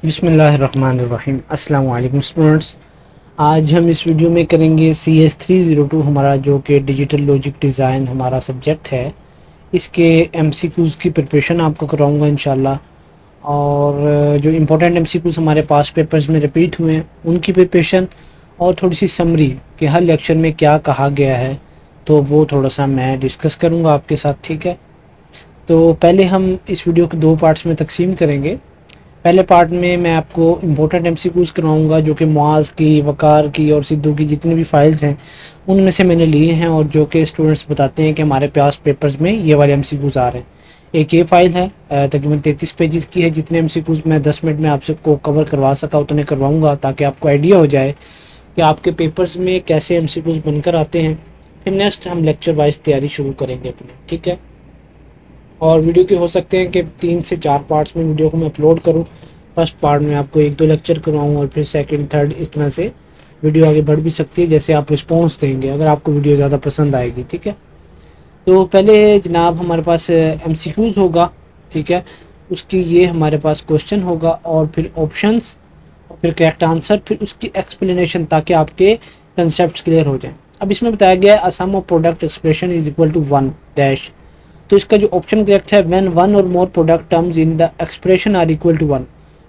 बिस्मिल्लाहिर्रहमानिर्रहीम। अस्सलाम वालेकुम स्टूडेंट्स। आज हम इस वीडियो में करेंगे CS302 हमारा जो कि डिजिटल लॉजिक डिज़ाइन हमारा सब्जेक्ट है, इसके MCQs की प्रिपरेशन आपको कराऊंगा इंशाल्लाह। और जो इम्पोर्टेंट MCQs हमारे पास पेपर्स में रिपीट हुए हैं उनकी प्रिपरेशन और थोड़ी सी समरी कि हर लेक्चर में क्या कहा गया है, तो वो थोड़ा सा मैं डिस्कस करूँगा आपके साथ। ठीक है, तो पहले हम इस वीडियो को दो पार्ट्स में तकसीम करेंगे। पहले पार्ट में मैं आपको इम्पोर्टेंट MCQs करवाऊंगा जो कि मुआज़ की, वकार की और सिद्धू की जितनी भी फाइल्स हैं उनमें से मैंने लिए हैं, और जो कि स्टूडेंट्स बताते हैं कि हमारे पास पेपर्स में ये वाले MCQs आ रहे हैं। एक ये फ़ाइल है तकरीबन 33 पेजेस की है। जितने MCQs मैं 10 मिनट में आपसे को कवर करवा सका उतने करवाऊँगा, ताकि आपको आइडिया हो जाए कि आपके पेपर्स में कैसे MCQs बनकर आते हैं। फिर नेक्स्ट हम लेक्चर वाइज तैयारी शुरू करेंगे अपनी। ठीक है, और वीडियो के हो सकते हैं कि 3 से 4 पार्ट्स में वीडियो को मैं अपलोड करूं। फर्स्ट पार्ट में आपको 1-2 लेक्चर करवाऊँ और फिर सेकंड, थर्ड, इस तरह से वीडियो आगे बढ़ भी सकती है जैसे आप रिस्पॉन्स देंगे, अगर आपको वीडियो ज़्यादा पसंद आएगी। ठीक है, तो पहले जनाब हमारे पास MCQs होगा। ठीक है, उसकी ये हमारे पास क्वेश्चन होगा और फिर ऑप्शंस और फिर करेक्ट आंसर, फिर उसकी एक्सप्लेनेशन, ताकि आपके कंसेप्ट क्लियर हो जाएँ। अब इसमें बताया गया है sum of product expression is equal to 1 dash. तो इसका जो ऑप्शन करेक्ट है, when one or more product terms in the expression are equal to 1।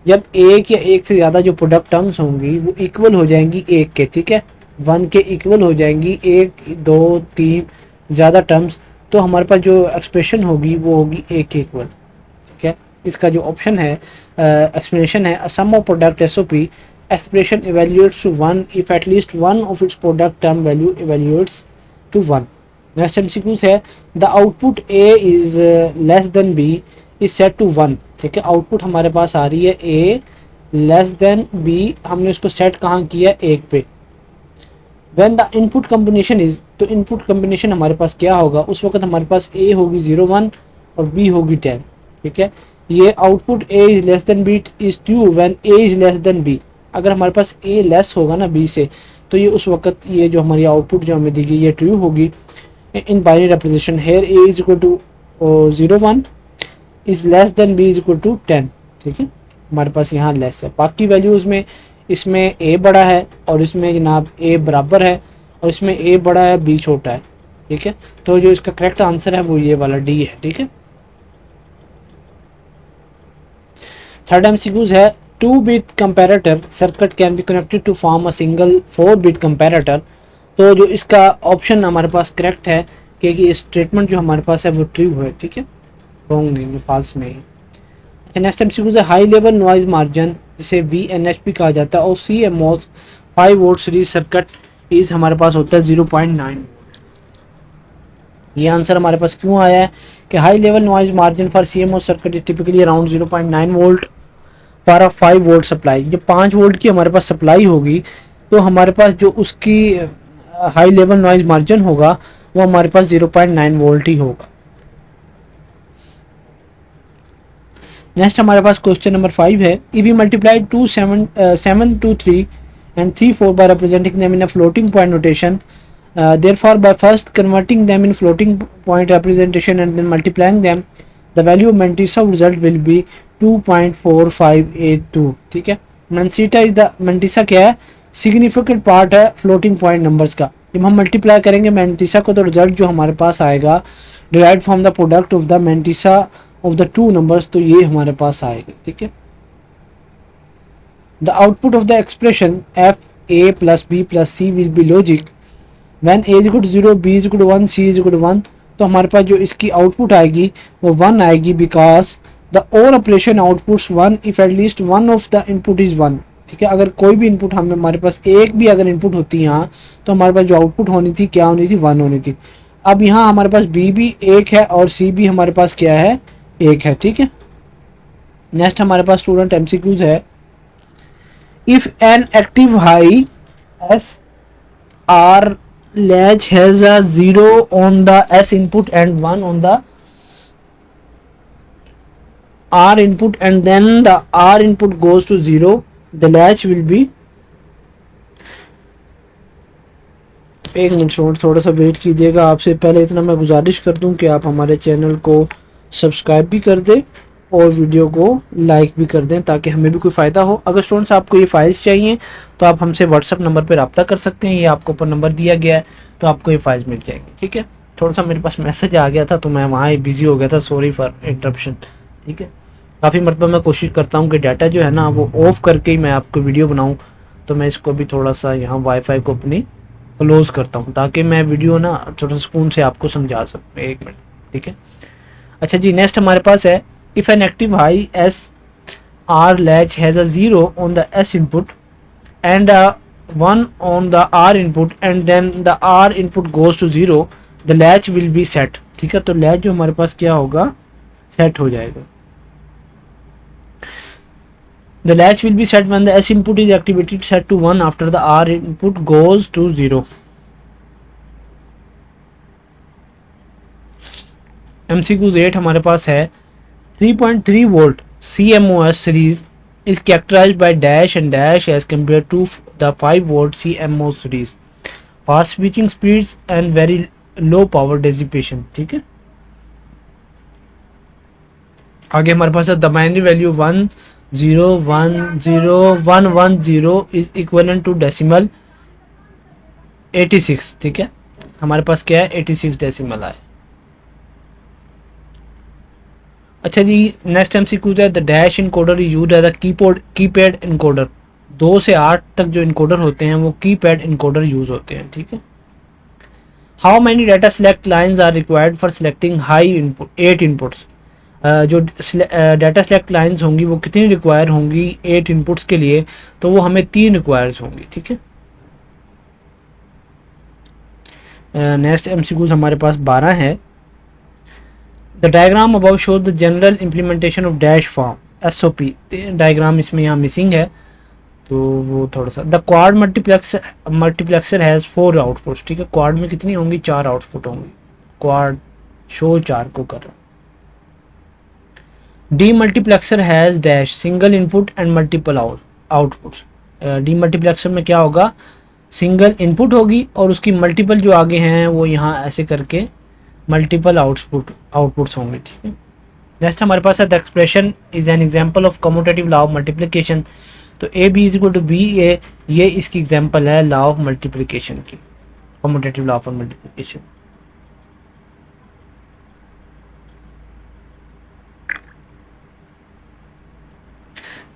जब एक या एक से ज़्यादा जो प्रोडक्ट टर्म्स होंगी वो इक्वल हो जाएंगी एक के। ठीक है, 1 के इक्वल हो जाएंगी 1, 2, 3 ज़्यादा टर्म्स, तो हमारे पास जो एक्सप्रेशन होगी वो होगी एक के इक्वल। ठीक है, इसका जो ऑप्शन है एक्सप्लेनेशन है sum of product SOP expression evaluates to 1 if at least one of its product term value evaluates to 1। Next MCQs है the output A is less than B is set to 1। ठीक है, output हमारे पास आ रही है A less than B, हमने उसको set कहाँ किया है, 1 पे। When the input combination is, तो इनपुट कम्बिनेशन हमारे पास क्या होगा, उस वक्त हमारे पास A होगी 0 1 और B होगी 10। ठीक है, ये output A is less than B is true when A is less than B। अगर हमारे पास A लेस होगा ना B से, तो ये उस वक्त ये जो हमारी आउटपुट जो हमें दी गई ये ट्रू होगी। in binary representation here A is equal to 0 1 is less than B is equal to 10। ठीक है, हमारे पास यहाँ लेस है। बाकी वैल्यूज़ में इसमें A बड़ा है और इसमें जनाब A बराबर है और इसमें A बड़ा है B छोटा है। ठीक है, तो जो इसका करेक्ट आंसर है वो ये वाला D है। ठीक है, थर्ड MCQs है 2-bit comparator circuit can be connected to form a single 4-bit comparator. तो जो इसका ऑप्शन हमारे पास करेक्ट है क्योंकि स्टेटमेंट जो हमारे पास है वो ट्रू है। ठीक है, रॉन्ग नहीं, फॉल्स नहीं। नेक्स्ट MCQ है हाई लेवल नॉइज मार्जिन जिसे VNHP कहा जाता है और CMOS 5 volt series circuit is हमारे पास होता है 0.9। ये आंसर हमारे पास क्यों आया है कि high level noise margin for CMOS circuit is typically around 0.9 volt for a 5 volt supply. जब 5 वोल्ट की हमारे पास सप्लाई होगी तो हमारे पास जो उसकी हाई लेवल नॉइज मार्जिन होगा वो हमारे पास 0.9 वोल्ट ही होगा। नेक्स्ट हमारे पास क्वेश्चन नंबर 5 है if you multiply 7 2 3 and 3 4 by representing them in a floating point notation, therefore by first converting them in floating point representation and then multiplying them the value of Mantissa result will be 2.4582। ठीक है, Mantissa is the Mantissa क्या है, significant part है floating point numbers का। जब हम multiply करेंगे mantissa को तो रिजल्ट जो हमारे पास आएगा derived from the product of the mantissa of the two numbers, तो ये हमारे पास आएगा। ठीक है, the output of the expression FA + B + C will be logic when A is equal to 0 B is equal to 1 C is equal to 1। तो हमारे पास जो इसकी आउटपुट आएगी वो 1 आएगी because the all operation outputs 1 if at least one of the input is 1। ठीक है, अगर कोई भी इनपुट हमें हमारे पास एक भी अगर इनपुट होती यहाँ तो हमारे पास जो आउटपुट होनी थी क्या होनी थी, 1 होनी थी। अब यहाँ हमारे पास B भी 1 है और C भी हमारे पास क्या है, 1 है। ठीक है, नेक्स्ट हमारे पास स्टूडेंट MCQs है if an active high SR latch has a 0 on the S input and 1 on the R input and then the R input goes to 0, the latch will be। एक minute थोड़ा सा wait कीजिएगा। आपसे पहले इतना मैं गुजारिश कर दूं कि आप हमारे चैनल को सब्सक्राइब भी कर दें और वीडियो को लाइक भी कर दें ताकि हमें भी कोई फ़ायदा हो। अगर स्टूडेंट्स आपको ये फाइल्स चाहिए तो आप हमसे व्हाट्सअप नंबर पर रब्ता कर सकते हैं, ये आपको ऊपर नंबर दिया गया है, तो आपको ये फाइल्स मिल जाएंगी। ठीक है, थोड़ा सा मेरे पास मैसेज आ गया था तो मैं वहाँ ही बिज़ी हो गया था, सॉरी फॉर इंटरप्शन। ठीक है, काफ़ी मरतबा मैं कोशिश करता हूँ कि डाटा जो है ना वो ऑफ़ करके ही मैं आपको वीडियो बनाऊँ, तो मैं इसको भी थोड़ा सा यहाँ वाईफाई को अपनी क्लोज़ करता हूँ ताकि मैं वीडियो ना थोड़ा सुकून से आपको समझा सकूँ। एक मिनट, ठीक है। अच्छा जी, नेक्स्ट हमारे पास है, if an active high S R latch has a 0 on the S input and a 1 on the R input and then the R input goes to 0, the latch will be set। ठीक है, तो latch जो हमारे पास क्या होगा, set हो जाएगा। The latch will be set when the S input is activated set to 1 after the R input goes to 0। MCQs 8 हमारे पास है, 3.3 volt CMOS series is characterized by dash and dash as compared to the 5 volt CMOS series, fast switching speeds and very low power dissipation। ठीक है, आगे हमारे पास है, the binary value 10101110 is equivalent to decimal 86। ठीक है, हमारे पास क्या है, 86 डेसिमल है। अच्छा जी, नेक्स्ट MCQ है, the dash encoder is used as a keypad encoder. 2 से 8 तक जो इनकोडर होते हैं वो कीपैड इनकोडर यूज होते हैं। ठीक है, how many data select lines are required for selecting high input 8 inputs. जो डाटा सिलेक्ट लाइन्स होंगी वो कितनी रिक्वायर होंगी 8 इनपुट्स के लिए, तो वो हमें 3 रिक्वायर्स होंगी। ठीक है, नेक्स्ट MCQ हमारे पास 12 है, the diagram above shows the general implementation of dash form SOP। Diagram इसमें यहाँ मिसिंग है तो वो थोड़ा सा, the quad multiplexer has 4 outputs. ठीक है, क्वाड में कितनी होंगी, 4 आउटपुट होंगी, क्वाड शो 4 को कर रहा है। D multiplexer has dash single input and multiple outputs. D multiplexer में क्या होगा, सिंगल इनपुट होगी और उसकी मल्टीपल जो आगे हैं वो यहाँ ऐसे करके मल्टीपल आउटपुट्स होंगे। ठीक है, नेक्स्ट हमारे पास है, the expression is an example of commutative law of multiplication. तो AB is equal to B, ये इसकी एग्जांपल है लॉ ऑफ मल्टीप्लिकेशन की, commutative law of multiplication.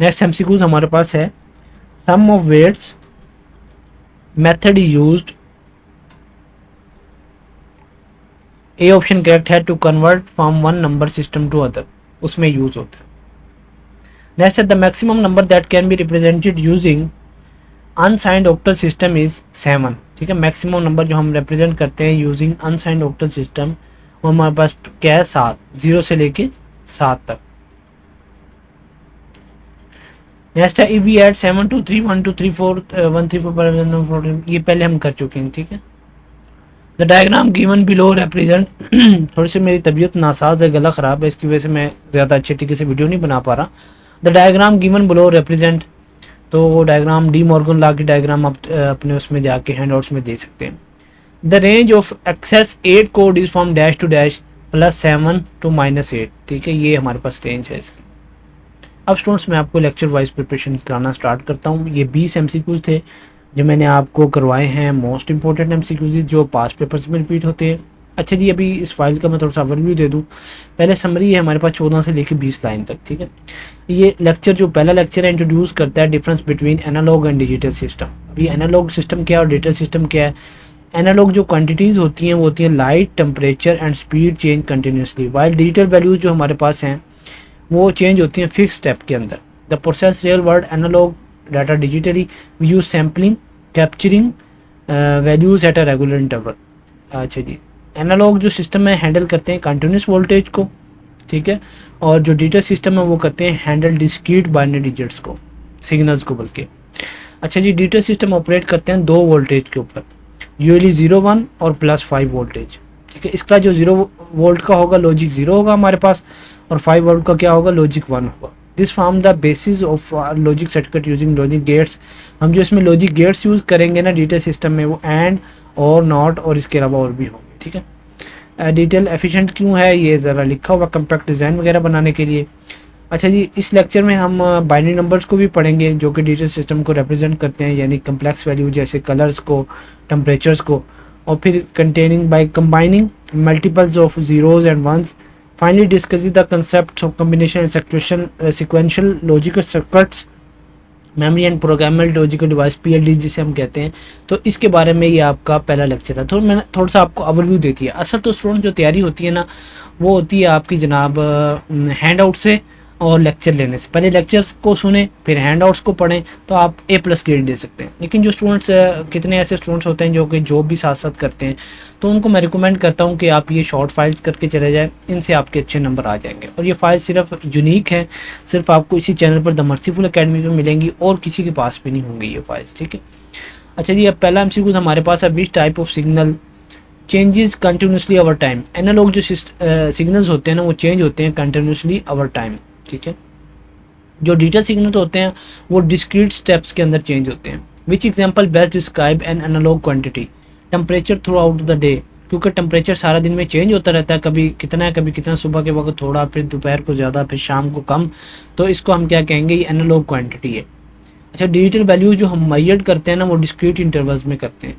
Next MCQs हमारे पास है, sum of weights method is used, A option correct है, to convert from one number system to other, उसमें use होता है। नेक्स्ट है, the maximum number that can be represented using unsigned octal system is 7। ठीक है, maximum number जो हम represent करते हैं यूजिंग अनसाइंड ऑक्टल सिस्टम वो हमारे पास क्या है, 7, 0 से लेके 7 तक। नेक्स्ट है, इफ वी ऐड 7 2 3 1 2 3 4 1 3 4 ये पहले हम कर चुके हैं। ठीक है, the diagram given below represent थोड़ी सी मेरी तबीयत नासाज है, गला ख़राब है, इसकी वजह से मैं ज़्यादा अच्छे तरीके से वीडियो नहीं बना पा रहा। The diagram given below represent, तो वो डायग्राम डी मॉर्गन लॉ की डायग्राम आप अपने उसमें जाके हैंडआउट्स में दे सकते हैं। The range of excess 8 code is from dash to dash +7 to -8। ठीक है, ये हमारे पास रेंज है इसकी। अब स्टूडेंट्स मैं आपको लेक्चर वाइज प्रिपरेशन कराना स्टार्ट करता हूँ। ये 20 MCQs थे जो मैंने आपको करवाए हैं, मोस्ट इंपॉर्टेंट MCQs जो पास्ट पेपर्स में रिपीट होते हैं। अच्छा जी, अभी इस फाइल का मैं थोड़ा सा ओवरव्यू दे दूँ। पहले समरी है हमारे पास 14 से लेकर 20 लाइन तक। ठीक है, ये लेक्चर जो पहला लेक्चर है इंट्रोड्यूस करता है difference between analog and digital system. अभी एनालॉग सिस्टम क्या है और डिजिटल सिस्टम क्या है। एनालॉग जो क्वांटिटीज़ होती हैं वो होती हैं light, temperature and speed change continuously, while digital values जो हमारे पास हैं वो चेंज होती हैं फिक्स स्टेप के अंदर। The process real world analog data digitally, we use sampling capturing values at a regular interval. अच्छा जी, एनालॉग जो सिस्टम है हैंडल करते हैं कंटिन्यूस वोल्टेज को। ठीक है, और जो डिजिटल सिस्टम है वो करते हैं हैंडल डिस्क्रीट बाइनरी डिजिट्स को, सिग्नल्स को बल्कि। अच्छा जी, डिजिटल सिस्टम ऑपरेट करते हैं 2 वोल्टेज के ऊपर, यूएली 0 1 और +5 वोल्टेज। ठीक है, इसका जो 0 वोल्ट का होगा लॉजिक 0 होगा हमारे पास, और 5 वोल्ट का क्या होगा, लॉजिक 1 होगा। This form the basis of logic circuit using logic gets. हम जो इसमें लॉजिक गेट्स यूज़ करेंगे ना डिजिटल सिस्टम में, वो एंड और नॉट और इसके अलावा और भी होंगे। ठीक है, डिजिटल एफिशिएंट क्यों है ये ज़रा लिखा हुआ, कम्पैक्ट डिज़ाइन वगैरह बनाने के लिए। अच्छा जी, इस लेक्चर में हम बाइनरी नंबर्स को भी पढ़ेंगे जो कि डिजिटल सिस्टम को रिप्रेजेंट करते हैं, यानी कम्प्लेक्स वैल्यू जैसे कलर्स को, टेम्परेचर्स को, और फिर containing by combining multiples of zeros and ones. Finally discuss the concept of combination and sequential logical circuits, memory and programmable logical device, PLD जिसे हम कहते हैं। तो इसके बारे में ये आपका पहला लेक्चर है। तो मैंने थोड़ा सा आपको ओवरव्यू देती है। असल तो स्टूडेंट जो तैयारी होती है ना, वो होती है आपकी जनाब हैंड आउट से और लेक्चर लेने से। पहले लेक्चर्स को सुने, फिर हैंड आउट्स को पढ़ें, तो आप A+ ग्रेड दे सकते हैं। लेकिन जो स्टूडेंट्स, कितने ऐसे स्टूडेंट्स होते हैं जो कि जॉब भी साथ साथ करते हैं, तो उनको मैं रिकमेंड करता हूँ कि आप ये शॉर्ट फाइल्स करके चले जाएँ, इनसे आपके अच्छे नंबर आ जाएंगे। और ये फाइल सिर्फ यूनिक है, सिर्फ आपको इसी चैनल पर द मर्सीफुल अकेडमी में मिलेंगी और किसी के पास भी नहीं होंगी ये फाइल्स, ठीक है। अच्छा जी, अब पहला MCQ हमारे पास है, which type of signal changes continuously over time. Analog जो सिग्नल्स होते हैं ना, वो चेंज होते हैं कंटिन्यूसली ओवर टाइम, ठीक है। जो डिजिटल सिग्नल होते हैं वो डिस्क्रीट स्टेप्स के अंदर चेंज होते हैं। Which example best describe an analog quantity. Temperature throughout the day, क्योंकि टेम्परेचर सारा दिन में चेंज होता रहता है, कभी कितना है कभी कितना, सुबह के वक्त थोड़ा, फिर दोपहर को ज़्यादा, फिर शाम को कम। तो इसको हम क्या कहेंगे, ये एनालॉग क्वांटिटी है। अच्छा, डिजिटल वैल्यूज जो हम मेजर करते हैं ना, वो डिस्क्रीट इंटरवल्स में करते हैं।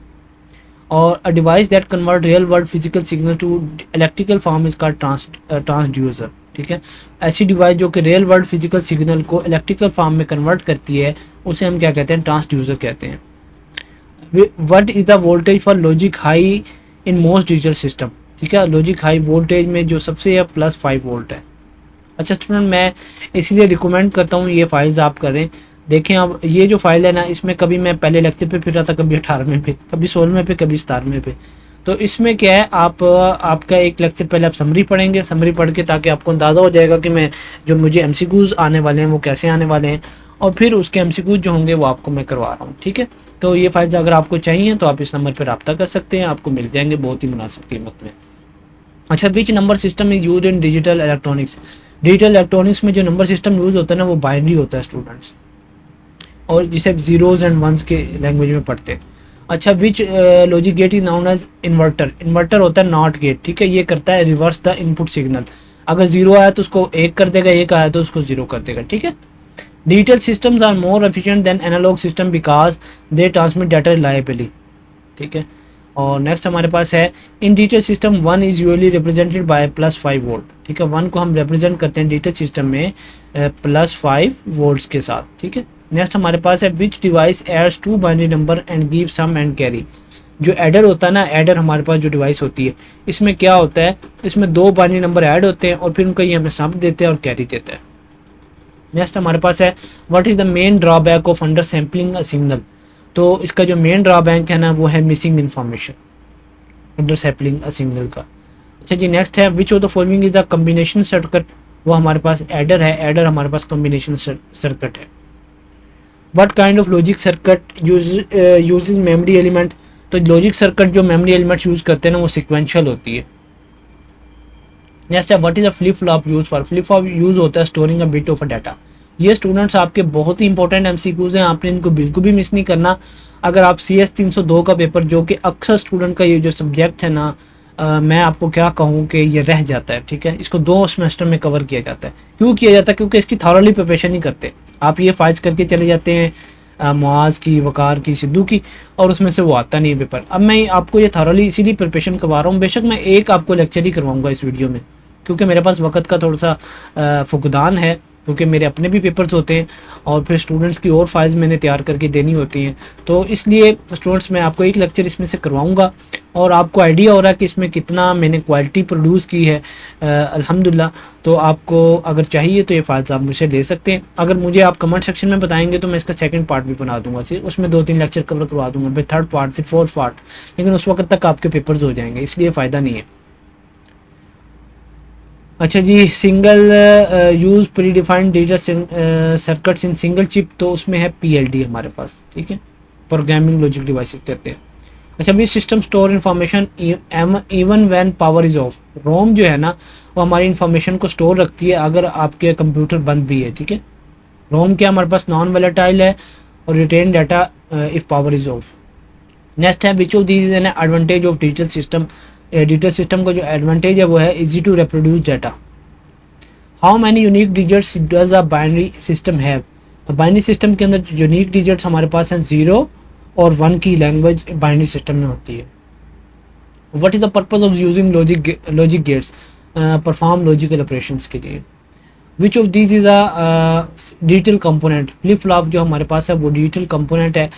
और a device that convert real world physical signal to electrical form is called transducer, ठीक है। ऐसी डिवाइस जो कि रियल वर्ल्ड फिजिकल सिग्नल को इलेक्ट्रिकल फॉर्म में कन्वर्ट करती है, उसे हम क्या कहते हैं, ट्रांसड्यूसर कहते हैं। What is the voltage for logic high in most digital system, ठीक है। लॉजिक हाई वोल्टेज में जो सबसे है +5 वोल्ट है। अच्छा स्टूडेंट, मैं इसलिए रिकमेंड करता हूँ ये फाइल्स आप करें। देखें, अब ये जो फाइल है ना, इसमें कभी मैं पहले लेक्चर पे फिर रहा था, कभी 18वें पे, कभी 16वें पे, कभी 17वें पे। तो इसमें क्या है, आपका एक लेक्चर पहले आप समरी पढ़ेंगे, समरी पढ़ के ताकि आपको अंदाज़ा हो जाएगा कि मैं जो मुझे MCQs आने वाले हैं वो कैसे आने वाले हैं, और फिर उसके MCQs जो होंगे वो आपको मैं करवा रहा हूँ, ठीक है। तो ये फाइल्स अगर आपको चाहिए तो आप इस नंबर पर रब्ता कर सकते हैं, आपको मिल जाएंगे बहुत ही मुनासिब कीमत में। अच्छा, which number system is use in digital electronics. Digital electronics में जो नंबर सिस्टम यूज़ होता है ना, वो बाइनरी होता है स्टूडेंट्स, और जिसे जीरोज एंड वंस के लैंग्वेज में पढ़ते हैं। अच्छा, which logic gate is known as inverter. Inverter होता है नॉट गेट, ठीक है। ये करता है रिवर्स द इनपुट सिग्नल। अगर 0 आया तो उसको 1 कर देगा, 1 आया तो उसको 0 कर देगा, ठीक है। Digital systems are more efficient than analog system because they transmit data reliably, ठीक है। और नेक्स्ट हमारे पास है, in digital system 1 is usually represented by +5 volt, ठीक है। 1 को हम रिप्रेजेंट करते हैं डिजिटल सिस्टम में +5 वोल्ट्स के साथ, ठीक है। नेक्स्ट हमारे पास है, which device adds 2 binary number and give sum and carry. जो एडर होता है ना, एडर हमारे पास जो डिवाइस होती है, इसमें क्या होता है, इसमें 2 बाइनरी नंबर ऐड होते हैं और फिर उनका ये हमें सम देते हैं और कैरी देता है। नेक्स्ट हमारे पास है, what is the main drawback of under sampling a signal. तो इसका जो मेन ड्रॉबैक है ना, वो है missing information under sampling a signal का। अच्छा जी, नेक्स्ट है, which of the following is the combination circuit. वो हमारे पास एडर है, एडर हमारे पास कम्बिनेशन सर्किट है। What kind of logic circuit uses memory element. तो लॉजिक सर्किट जो मेमोरी एलिमेंट यूज करते हैं ना, वो सिक्वेंशियल होती है। नेक्स्ट है, what is a flip flop use for. Flip flop use होता है storing a bit of a data. ये स्टूडेंट्स आपके बहुत ही इंपॉर्टेंट MCQs हैं, आपने इनको बिल्कुल भी मिस नहीं करना। अगर आप CS 302 का पेपर, जो कि अक्सर स्टूडेंट का ये जो सब्जेक्ट है ना, मैं आपको क्या कहूँ कि ये रह जाता है, ठीक है। इसको 2 सेमेस्टर में कवर किया जाता है। क्यों किया जाता है? क्योंकि इसकी थॉरली प्रिपरेशन नहीं करते। आप ये फाइल्स करके चले जाते हैं मुआज की, वकार की, सिद्धू की, और उसमें से वो आता नहीं है पेपर। अब मैं आपको ये थॉरली इसीलिए प्रिपरेशन करवा रहा हूँ। बेशक मैं एक आपको लेक्चर ही करवाऊँगा इस वीडियो में, क्योंकि मेरे पास वक्त का थोड़ा सा फुकदान है, क्योंकि मेरे अपने भी पेपर्स होते हैं और फिर स्टूडेंट्स की और फाइल्स मैंने तैयार करके देनी होती हैं। तो इसलिए स्टूडेंट्स मैं आपको एक लेक्चर इसमें से करवाऊंगा और आपको आइडिया हो रहा है कि इसमें कितना मैंने क्वालिटी प्रोड्यूस की है अल्हम्दुलिल्लाह। तो आपको अगर चाहिए तो ये फाइल्स आप मुझसे ले सकते हैं। अगर मुझे आप कमेंट सेक्शन में बताएंगे तो मैं इसका सेकंड पार्ट भी बना दूंगा, उसमें 2-3 लेक्चर कवर करवा दूंगा, फिर थर्ड पार्ट, फिर फोर्थ पार्ट। लेकिन उस वक्त तक आपके पेपर्स हो जाएंगे, इसलिए फ़ायदा नहीं है। अच्छा जी, single use predefined digital circuits in single chip. तो उसमें है PLD हमारे पास, ठीक है, प्रोग्रामिंग लॉजिक डिवाइसेस कहते हैं। अच्छा, भी system store information even when power is off. ROM जो है ना, वो हमारी इन्फॉर्मेशन को स्टोर रखती है अगर आपके कंप्यूटर बंद भी है, ठीक है। रोम क्या हमारे पास नॉन वोलेटाइल है और retain data if power is off. Next है, which of this is an advantage of digital system. Digital system का जो एडवांटेज है वो है easy to reproduce data. How many unique digits does a binary system have. Binary system के अंदर unique digits हमारे पास हैं 0 और 1 की लैंग्वेज बाइनरी सिस्टम में होती है। What is the purpose of using logic gets, perform logical operations के लिए। विच of this is a digital component, flip flop जो हमारे पास है वो डिजिटल कंपोनेंट है।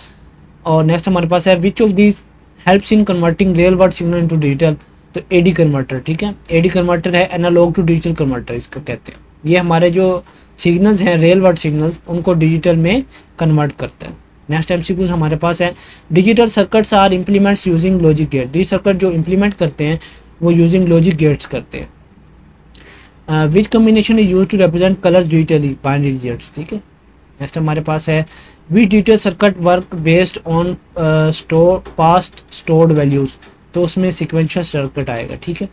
और नेक्स्ट हमारे पास है which of this helps in converting real word signal into digital, तो एडी कन्वर्टर, ठीक है, एडी कन्वर्टर है एनालॉग टू डिजिटल कन्वर्टर इसको कहते हैं। ये हमारे जो सिग्नल्स हैं रियल वर्ड सिग्नल्स उनको डिजिटल में कन्वर्ट करता है। नेक्स्ट एमसीक्यूज हमारे पास है digital circuits are implements using logic gate, digital circuit जो इम्प्लीमेंट करते हैं वो यूजिंग लॉजिक गेट्स करते हैं। Which combination is use to represent colour digitally, binary digits, ठीक है। नेक्स्ट हमारे पास है which digital circuit work based on past stored values, तो उसमें सिक्वेंशियल सर्किट आएगा, ठीक है।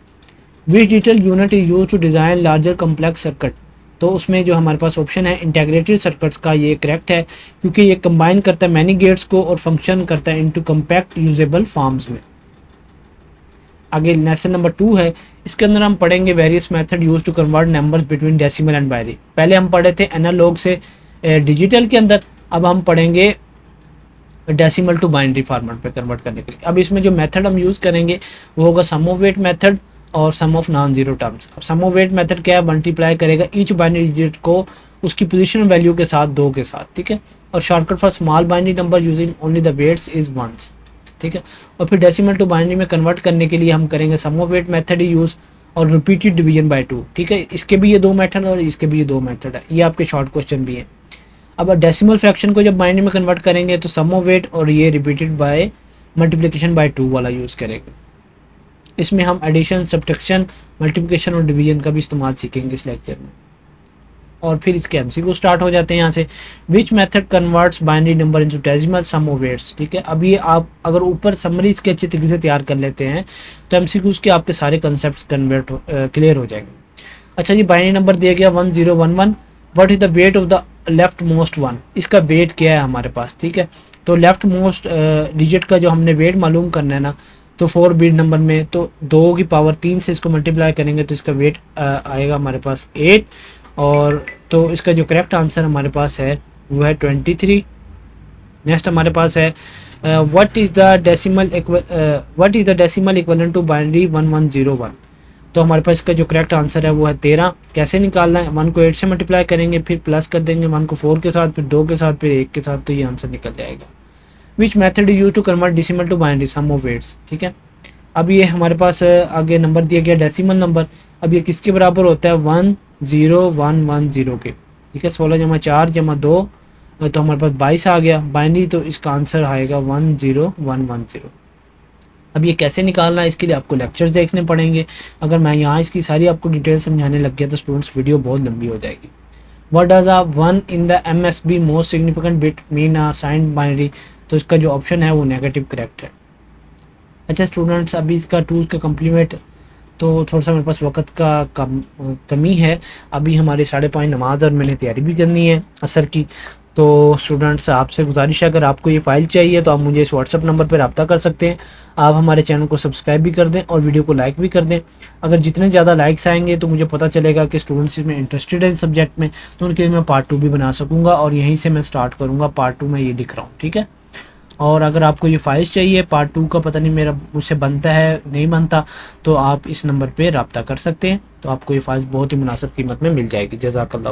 Which digital unit is use to design larger complex circuit, तो उसमें जो हमारे पास ऑप्शन है इंटीग्रेटेड सर्किट्स का ये करेक्ट है क्योंकि ये कंबाइन करता है मैनी गेट्स को और फंक्शन करता है इनटू कम्पैक्ट यूजेबल फॉर्म्स में। आगे लेसन नंबर 2 है, इसके अंदर हम पढ़ेंगे various method use to convert numbers between decimal and binary. पहले हम पढ़े थे एनालॉग से डिजिटल के अंदर, अब हम पढ़ेंगे डेसिमल टू बाइनरी फॉर्मेट पे कन्वर्ट करने के लिए। अब इसमें जो मेथड हम यूज़ करेंगे वो होगा सम ऑफ वेट मेथड और सम ऑफ नॉन जीरो टर्म्स। अब सम ऑफ वेट मेथड क्या है, मल्टीप्लाई करेगा ईच बाइनरी डिजिट को उसकी पोजीशन वैल्यू के साथ 2 के साथ, ठीक है। और shortcut for small binary number using only the weights is ones, ठीक है। और फिर डेसिमल टू बाइनरी में कन्वर्ट करने के लिए हम करेंगे सम ऑफ वेट मेथड ही यूज़ और रिपीटेड डिवीजन बाय 2, ठीक है। इसके भी ये 2 मेथड और इसके भी ये 2 मेथड है, ये आपके शॉर्ट क्वेश्चन भी हैं। अब डेसिमल फ्रैक्शन को जब बाइनरी में कन्वर्ट करेंगे तो सम ऑफ वेट और ये रिपीटेड बाय मल्टीप्लिकेशन बाय 2 वाला यूज़ करेंगे। इसमें हम एडिशन, सब्ट्रैक्शन, मल्टीप्लिकेशन और डिवीजन का भी इस्तेमाल सीखेंगे इस लेक्चर में। और फिर इसके एमसीक्यू स्टार्ट हो जाते हैं यहाँ से। Which method converts binary number into decimal sum of weights, ठीक है। अब ये आप अगर ऊपर समरी इसके अच्छे तरीके से तैयार कर लेते हैं तो एमसीक्यूज के आपके सारे कंसेप्ट कन्वर्ट क्लियर हो जाएंगे। अच्छा जी, बाइनरी नंबर दिया गया 1011। What is the weight of the left most one, इसका वेट क्या है हमारे पास, ठीक है। तो लेफ्ट मोस्ट डिजिट का जो हमने वेट मालूम करना है ना, तो 4 बिट नंबर में तो 2 की पावर 3 से इसको मल्टीप्लाई करेंगे तो इसका वेट आएगा हमारे पास 8। और तो इसका जो करेक्ट आंसर हमारे पास है वो है 23। नेक्स्ट हमारे पास है what is the decimal equivalent to binary 1101, तो हमारे पास इसका जो करेक्ट आंसर है वो है 13। कैसे निकालना है, 1 को 8 से मल्टीप्लाई करेंगे, फिर प्लस कर देंगे 1 को 4 के साथ, फिर 2 के साथ, फिर 1 के साथ, तो ये आंसर निकल जाएगा। Which method is use to convert decimal to binary sum of weights, ठीक है। अब ये हमारे पास आगे नंबर दिया गया डेसिमल नंबर, अब ये किसके बराबर होता है 10110 के, ठीक है। 16 जमा 4 जमा 2 तो हमारे पास 22 आ गया बाइनरी, तो इसका आंसर आएगा 10110। अब ये कैसे निकालना है, इसके लिए आपको लेक्चर्स देखने पड़ेंगे। अगर मैं यहाँ इसकी सारी आपको डिटेल समझाने लग गया तो स्टूडेंट्स वीडियो बहुत लंबी हो जाएगी। What does a 1 in the MSB most significant bit mean a signed binary, तो इसका जो ऑप्शन है वो नेगेटिव करेक्ट है। अच्छा स्टूडेंट्स, अभी इसका 2 का कम्प्लीमेंट, तो थोड़ा सा मेरे पास वक्त का कमी है। अभी हमारी 5:30 नमाज और मैंने तैयारी भी करनी है असर की। तो स्टूडेंट्स आपसे गुजारिश है, अगर आपको ये फ़ाइल चाहिए तो आप मुझे इस व्हाट्सअप नंबर पर रब्ता कर सकते हैं। आप हमारे चैनल को सब्सक्राइब भी कर दें और वीडियो को लाइक भी कर दें। अगर जितने ज़्यादा लाइक्स आएंगे तो मुझे पता चलेगा कि स्टूडेंट्स इसमें इंटरेस्टेड है इस सब्जेक्ट में, तो उनके लिए मैं पार्ट 2 भी बना सकूँगा और यहीं से मैं स्टार्ट करूँगा। पार्ट 2 में ये दिख रहा हूँ, ठीक है। और अगर आपको ये फाइल्स चाहिए पार्ट 2 का, पता नहीं मेरा मुझसे बनता है नहीं बनता, तो आप इस नंबर पे रब्ता कर सकते हैं। तो आपको ये फाइल्स बहुत ही मुनासिब कीमत में मिल जाएगी। जज़ाकल्लाह।